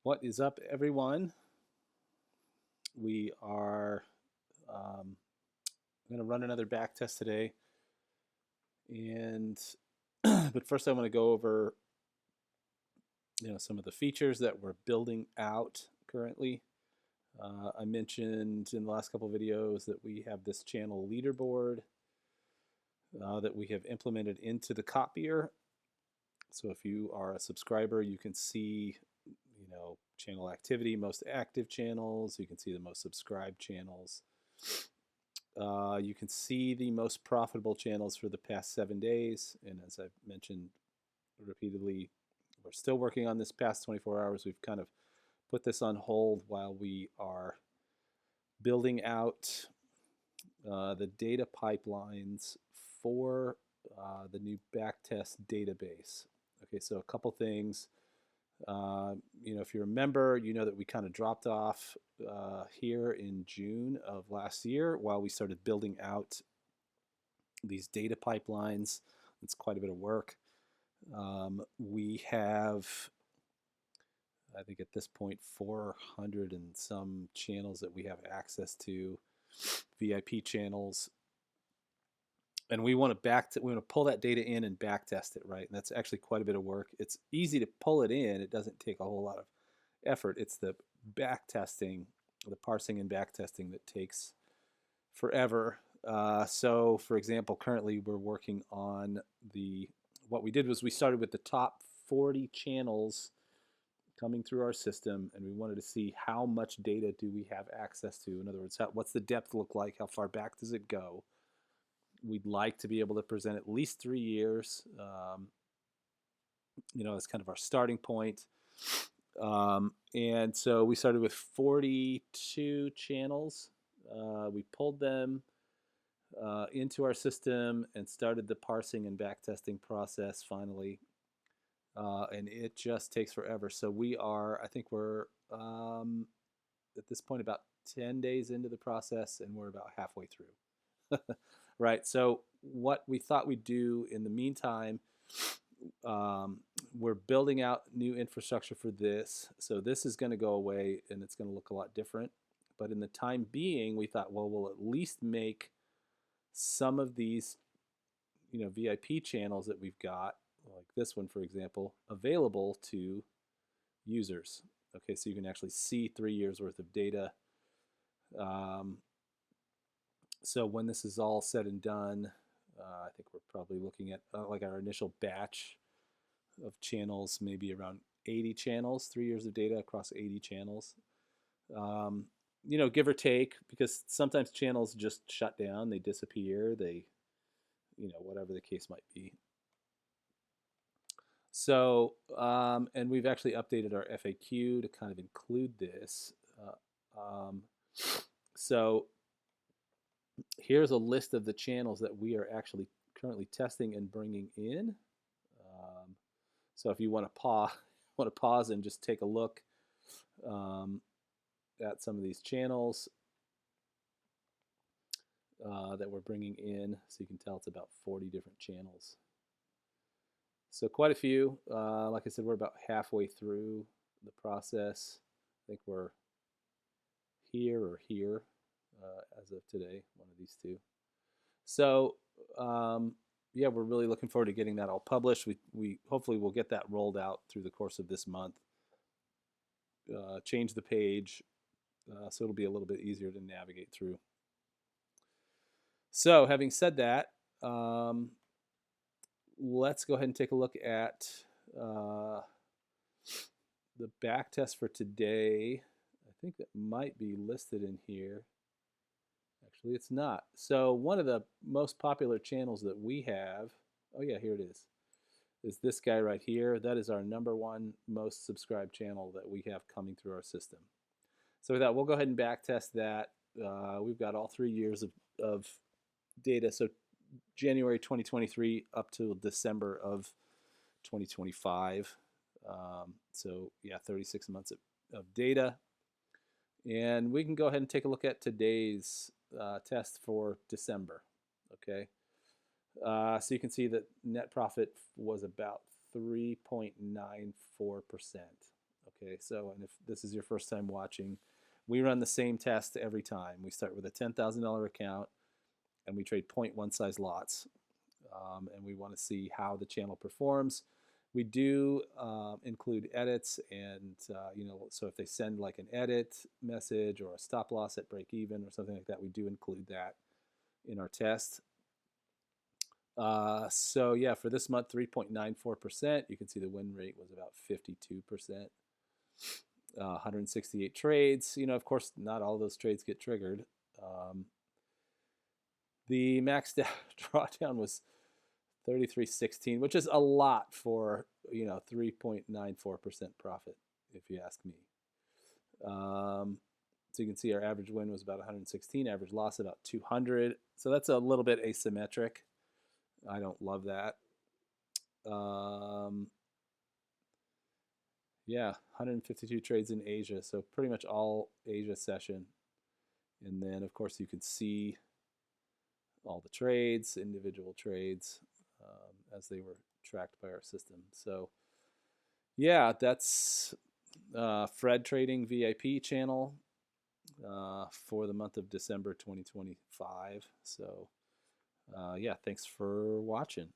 What is up, everyone? We are going to run another back test today, and but first I want to go over some of the features that we're building out currently. I mentioned in the last couple of videos that we have this channel leaderboard that we have implemented into the copier. So if you are a subscriber, you can see channel activity, most active channels. You can see the most subscribed channels. You can see the most profitable channels for the past 7 days. And as I've mentioned repeatedly, we're still working on this past 24 hours. We've kind of put this on hold while we are building out the data pipelines for the new backtest database. Okay, so a couple things. If you remember, you know that we kind of dropped off here in June of last year while we started building out these data pipelines. It's quite a bit of work. We have, I think at this point, 400 and some channels that we have access to, VIP channels. And we want to pull that data in and back test it, right? And that's actually quite a bit of work. It's easy to pull it in. It doesn't take a whole lot of effort. It's the back testing, the parsing and back testing that takes forever. So for example, currently we're working on what we did was we started with the top 40 channels coming through our system, and we wanted to see how much data do we have access to. In other words, what's the depth look like? How far back does it go? We'd like to be able to present at least 3 years, as kind of our starting point. And so we started with 42 channels. We pulled them into our system and started the parsing and backtesting process finally. And it just takes forever. So I think we're at this point about 10 days into the process, and we're about halfway through. Right, so what we thought we'd do in the meantime, we're building out new infrastructure for this. So this is going to go away, and it's going to look a lot different. But in the time being, we thought, well, we'll at least make some of these, VIP channels that we've got, like this one, for example, available to users. Okay, so you can actually see 3 years worth of data. So when this is all said and done, I think we're probably looking at like our initial batch of channels, maybe around 80 channels, 3 years of data across 80 channels. Give or take, because sometimes channels just shut down, they disappear, whatever the case might be. So, and we've actually updated our FAQ to kind of include this. So here's a list of the channels that we are actually currently testing and bringing in. So if you want to pause and just take a look at some of these channels that we're bringing in, so you can tell it's about 40 different channels. So quite a few. Like I said, we're about halfway through the process. I think we're here or here as of today, one of these two. So yeah, we're really looking forward to getting that all published. We hopefully will get that rolled out through the course of this month. Change the page so it'll be a little bit easier to navigate through. So having said that, let's go ahead and take a look at the back test for today. I think that might be listed in here. Actually, it's not. So one of the most popular channels that we have, oh yeah, here it is this guy right here. That is our #1 most subscribed channel that we have coming through our system. So with that, we'll go ahead and back test that. We've got all 3 years of data, so January 2023 up to December of 2025. So yeah, 36 months of data. And we can go ahead and take a look at today's test for December. Okay, so you can see that net profit was about 3.94%. Okay, so and if this is your first time watching, we run the same test every time. We start with a $10,000 account and we trade 0.1 size lots. And we want to see how the channel performs. We do include edits, and so if they send like an edit message or a stop loss at break even or something like that, we do include that in our test. So yeah, for this month, 3.94%. You can see the win rate was about 52%. 168 trades. Of course, not all those trades get triggered. The max drawdown was 33.16, which is a lot for 3.94% profit, if you ask me. So you can see our average win was about 116, average loss about 200. So that's a little bit asymmetric. I don't love that. Yeah, 152 trades in Asia, so pretty much all Asia session. And then, of course, you can see all the trades, individual trades, as they were tracked by our system. So, yeah, that's Fred Trading VIP channel for the month of December 2025. So, yeah, thanks for watching.